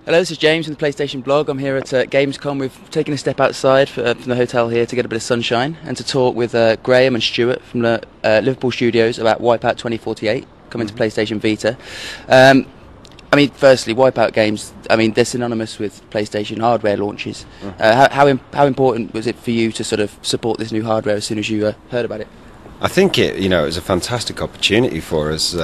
Hello, this is James from the PlayStation blog. I'm here at GamesCon. We've taken a step outside from the hotel here to get a bit of sunshine and to talk with Graham and Stuart from the Liverpool studios about WipEout 2048 coming to PlayStation Vita. Firstly, WipEout games, they're synonymous with PlayStation hardware launches. How important was it for you to sort of support this new hardware as soon as you heard about it? I think it was a fantastic opportunity for us, with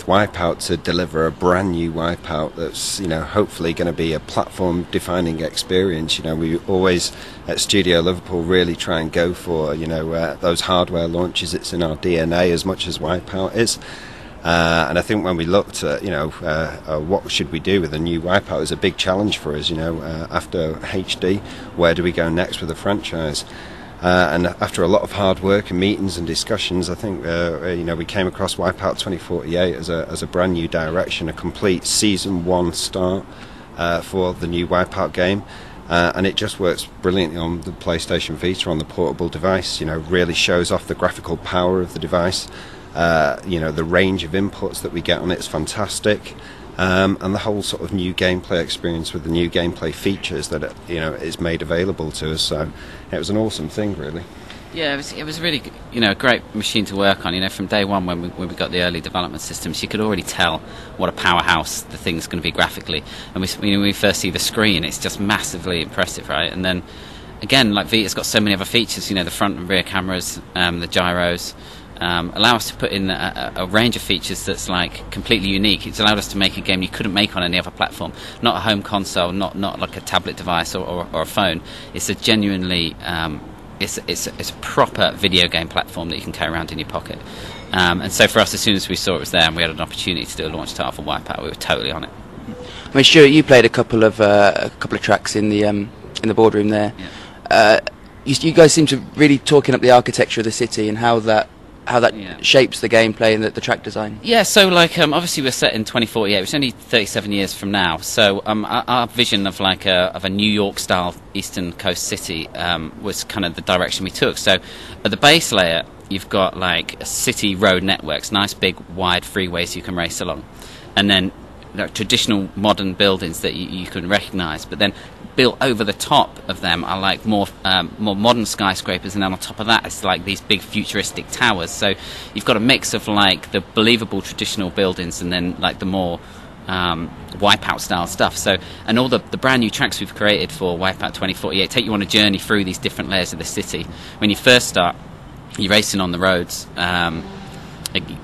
WipEout to deliver a brand new WipEout that's, hopefully going to be a platform-defining experience. We always at Studio Liverpool really try and go for, those hardware launches. It's in our DNA as much as WipEout is. And I think when we looked at, what should we do with a new WipEout, it was a big challenge for us. After HD, where do we go next with the franchise? And after a lot of hard work and meetings and discussions, I think we came across WipEout 2048 as a brand new direction, a complete Season 1 start for the new WipEout game. And it just works brilliantly on the PlayStation Vita, on the portable device. Really shows off the graphical power of the device. The range of inputs that we get on it is fantastic. And the whole sort of new gameplay experience with the new gameplay features that is made available to us. So it was an awesome thing, really. Yeah, it was really a great machine to work on. From day one when we got the early development systems, you could already tell what a powerhouse the thing's going to be graphically. And when we first see the screen, it's just massively impressive, right? And then again, like Vita's got so many other features. The front and rear cameras, the gyros. Allow us to put in a range of features that's like completely unique. It's allowed us to make a game you couldn't make on any other platform. Not a home console, not like a tablet device or a phone. It's a genuinely it's a proper video game platform that you can carry around in your pocket. And so for us, as soon as we saw it was there and we had an opportunity to do a launch title for WipEout, we were totally on it. Stuart, you played a couple of tracks in the boardroom there. Yeah. You guys seem to really talking up the architecture of the city and how that shapes the gameplay and the track design. Yeah, so obviously we're set in 2048, which is only 37 years from now. So our vision of a New York style Eastern Coast city was kind of the direction we took. So at the base layer, you've got like city road networks, nice big wide freeways you can race along, and then traditional modern buildings that you can recognise, but then built over the top of them are like more modern skyscrapers, and then on top of that it's like these big futuristic towers. So you've got a mix of like the believable traditional buildings and then like the more WipEout style stuff. So, and all the brand new tracks we've created for WipEout 2048 take you on a journey through these different layers of the city. When you first start, you're racing on the roads,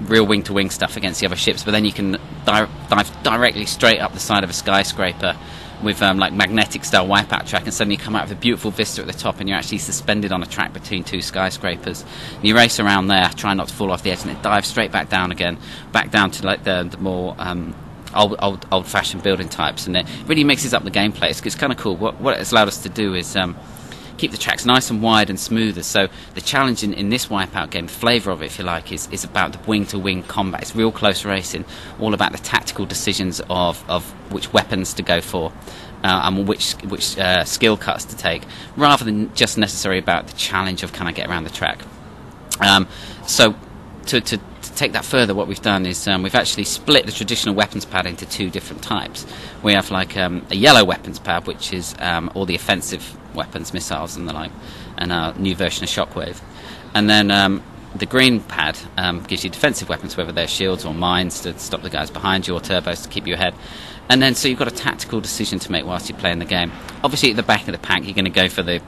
real wing-to-wing stuff against the other ships, but then you can dive directly straight up the side of a skyscraper with like magnetic style WipEout track, and suddenly you come out with a beautiful vista at the top and you're actually suspended on a track between two skyscrapers, and you race around there, try not to fall off the edge, and it dives straight back down again, back down to like the more old-fashioned building types, and it really mixes up the gameplay. It's kind of cool. What it's allowed us to do is keep the tracks nice and wide and smoother. So the challenge in this WipEout game, the flavour of it, if you like, is about the wing-to-wing combat. It's real close racing, all about the tactical decisions of which weapons to go for and which skill cuts to take, rather than just necessarily about the challenge of can I get around the track. So to take that further, what we've done is we've actually split the traditional weapons pad into two different types. We have like a yellow weapons pad, which is all the offensive weapons, missiles and the like, and our new version of Shockwave. And then the green pad gives you defensive weapons, whether they're shields or mines to stop the guys behind you, or turbos to keep you ahead. And then so you've got a tactical decision to make whilst you're playing the game. Obviously at the back of the pack you're going to go for the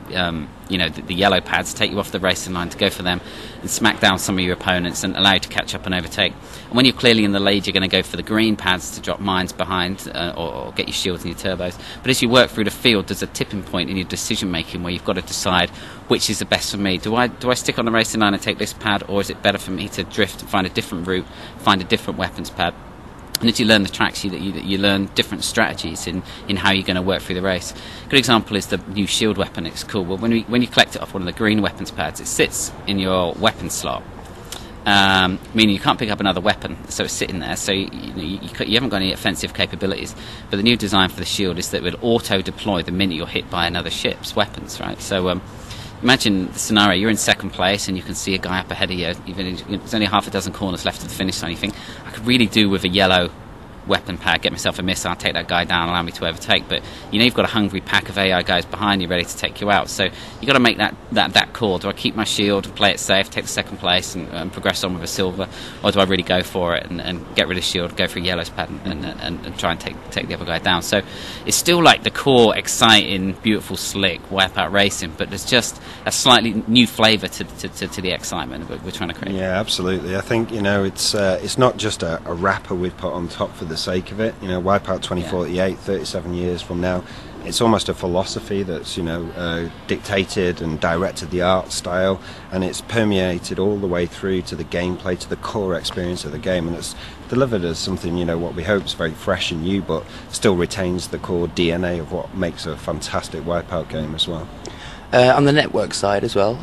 the yellow pads, take you off the racing line to go for them and smack down some of your opponents and allow you to catch up and overtake. And when you're clearly in the lead, you're going to go for the green pads to drop mines behind or get your shields and your turbos. But as you work through the field, there's a tipping point in your decision making where you've got to decide which is the best for me. Do I stick on the racing line and take this pad, or is it better for me to drift and find a different route, find a different weapons pad? And as you learn the tracks, you learn different strategies in how you're going to work through the race. A good example is the new shield weapon. It's cool. Well, when you collect it off one of the green weapons pads, it sits in your weapon slot, meaning you can't pick up another weapon, so it's sitting there. So you haven't got any offensive capabilities. But the new design for the shield is that it will auto-deploy the minute you're hit by another ship's weapons, right? So imagine the scenario, you're in second place and you can see a guy up ahead of you, there's only half a dozen corners left to the finish line. You think, I could really do with a yellow weapon pad, get myself a missile, take that guy down, allow me to overtake. But you know you've got a hungry pack of AI guys behind you ready to take you out. So you got to make that call. Do I keep my shield and play it safe, take the second place and progress on with a silver, or do I really go for it and get rid of shield, go for a yellow's pad and try and take the other guy down? So it's still like the core, exciting, beautiful, slick Wipeout racing, but there's just a slightly new flavour to the excitement that we're trying to create. Yeah, absolutely. I think, you know, it's not just a wrapper we've put on top for the sake of it. You know, Wipeout 2048, 37 years from now, it's almost a philosophy that's, you know, dictated and directed the art style, and it's permeated all the way through to the gameplay, to the core experience of the game, and it's delivered as something, you know, what we hope is very fresh and new, but still retains the core DNA of what makes a fantastic Wipeout game as well. On the network side as well,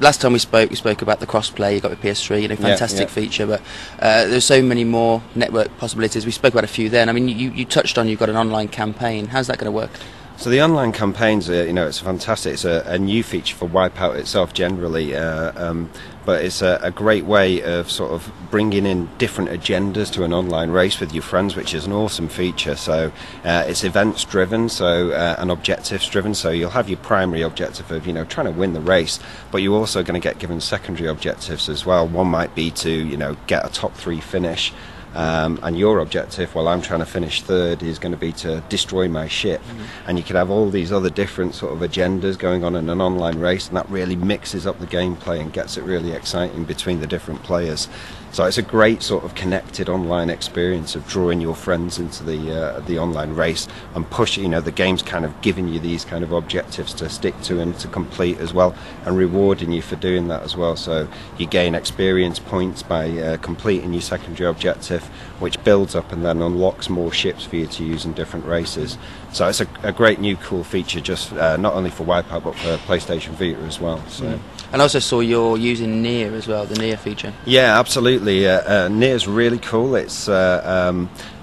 last time we spoke about the crossplay. You got the PS3, you know, fantastic feature, but there's so many more network possibilities. We spoke about a few then. I mean, you touched on, you've got an online campaign. How's that going to work? So the online campaigns, you know, it's fantastic. It's a new feature for Wipeout itself generally, but it's a great way of sort of bringing in different agendas to an online race with your friends, which is an awesome feature. So it's events driven, so and objectives driven. So you'll have your primary objective of, you know, trying to win the race, but you're also going to get given secondary objectives as well. One might be to, you know, get a top 3 finish. And your objective, while I'm trying to finish third, is going to be to destroy my ship. And you can have all these other different sort of agendas going on in an online race, and that really mixes up the gameplay and gets it really exciting between the different players. So it's a great sort of connected online experience of drawing your friends into the online race and pushing, you know, the game's kind of giving you these kind of objectives to stick to and to complete as well, and rewarding you for doing that as well. So you gain experience points by completing your secondary objective, which builds up and then unlocks more ships for you to use in different races. So it's a great new cool feature, just not only for Wipeout but for PlayStation Vita as well. So. And I also saw you're using Near as well, the Near feature. Yeah, absolutely. Near's really cool. It's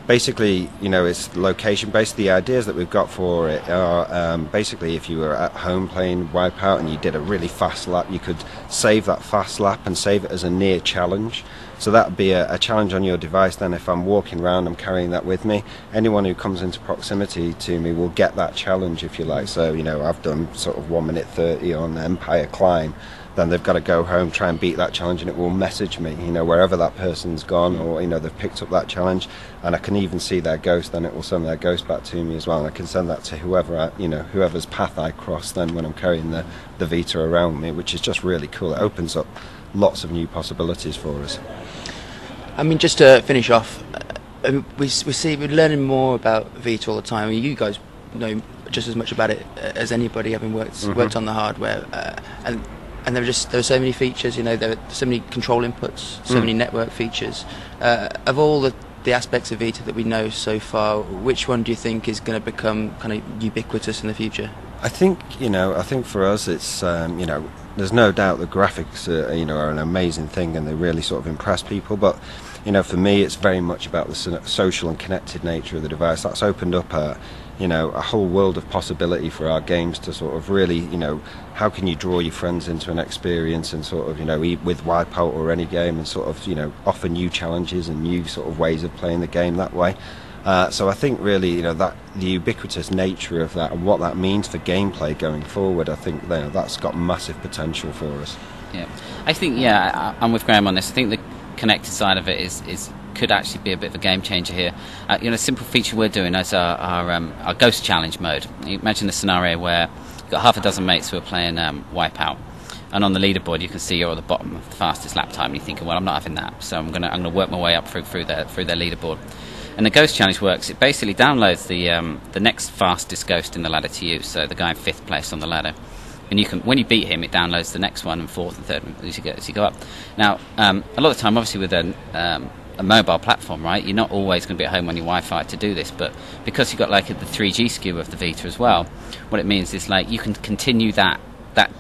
basically, you know, it's location based. The ideas that we've got for it are basically, if you were at home playing Wipeout and you did a really fast lap, you could save that fast lap and save it as a Near challenge. So that would be a challenge on your device. Then if I'm walking around, I'm carrying that with me. Anyone who comes into proximity to me will get that challenge, if you like. So, you know, I've done sort of 1 minute 30 on Empire Climb. Then they've got to go home, try and beat that challenge, and it will message me, you know, wherever that person's gone, or, you know, they've picked up that challenge, and I can even see their ghost. Then it will send their ghost back to me as well, and I can send that to whoever's path I cross then when I'm carrying the Vita around me, which is just really cool. It opens up lots of new possibilities for us. I mean, just to finish off, we're learning more about Vita all the time. I mean, you guys know just as much about it as anybody, having worked on the hardware, and there are so many features. You know, there are so many control inputs, so many network features. Of all the aspects of Vita that we know so far, which one do you think is going to become kind of ubiquitous in the future? I think for us, it's you know, there's no doubt the graphics are an amazing thing, and they really sort of impress people. But, you know, for me, it's very much about the social and connected nature of the device. That's opened up a whole world of possibility for our games to sort of really, you know, how can you draw your friends into an experience and sort of, you know, with Wipeout or any game, and sort of, you know, offer new challenges and new sort of ways of playing the game that way. So I think really, you know, that the ubiquitous nature of that and what that means for gameplay going forward, I think, you know, that's got massive potential for us. Yeah, I think, I'm with Graham on this. I think the connected side of it is could actually be a bit of a game changer here. You know, a simple feature we're doing is our ghost challenge mode. You imagine a scenario where you've got half a dozen mates who are playing Wipeout, and on the leaderboard you can see you're at the bottom of the fastest lap time, and you're thinking, well, I'm not having that, so I'm gonna work my way up through their leaderboard. And the ghost challenge works. It basically downloads the next fastest ghost in the ladder to you, so the guy in 5th place on the ladder. And you can, when you beat him, it downloads the next one and 4th and 3rd as you go up. Now, a lot of the time, obviously, with a mobile platform, right, you're not always going to be at home on your Wi-Fi to do this, but because you've got like the 3G SKU of the Vita as well, what it means is like you can continue that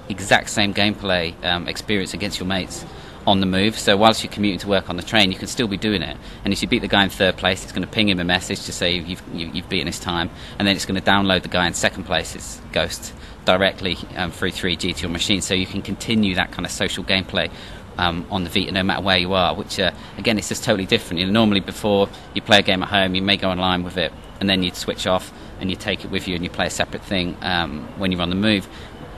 exact same gameplay experience against your mates on the move. So whilst you're commuting to work on the train, you can still be doing it. And if you beat the guy in 3rd place, it's going to ping him a message to say you've beaten his time, and then it's going to download the guy in 2nd place's ghost directly through 3G to your machine, so you can continue that kind of social gameplay on the Vita, no matter where you are. Which again, it's just totally different. You know, normally, before you play a game at home, you may go online with it, and then you'd switch off and you take it with you, and you play a separate thing when you're on the move.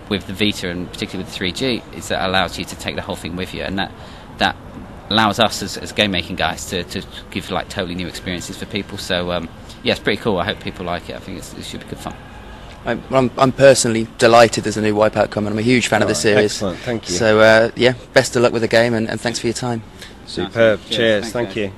With the Vita, and particularly with the 3G, is that allows you to take the whole thing with you, and that allows us as game making guys to give like totally new experiences for people. So yeah, it's pretty cool. I hope people like it. I think it should be good fun. I'm personally delighted there's a new Wipeout coming. I'm a huge fan of the series. Excellent, thank you. So yeah, best of luck with the game, and thanks for your time. Superb. Nice. Cheers. Thanks, Thank guys. you.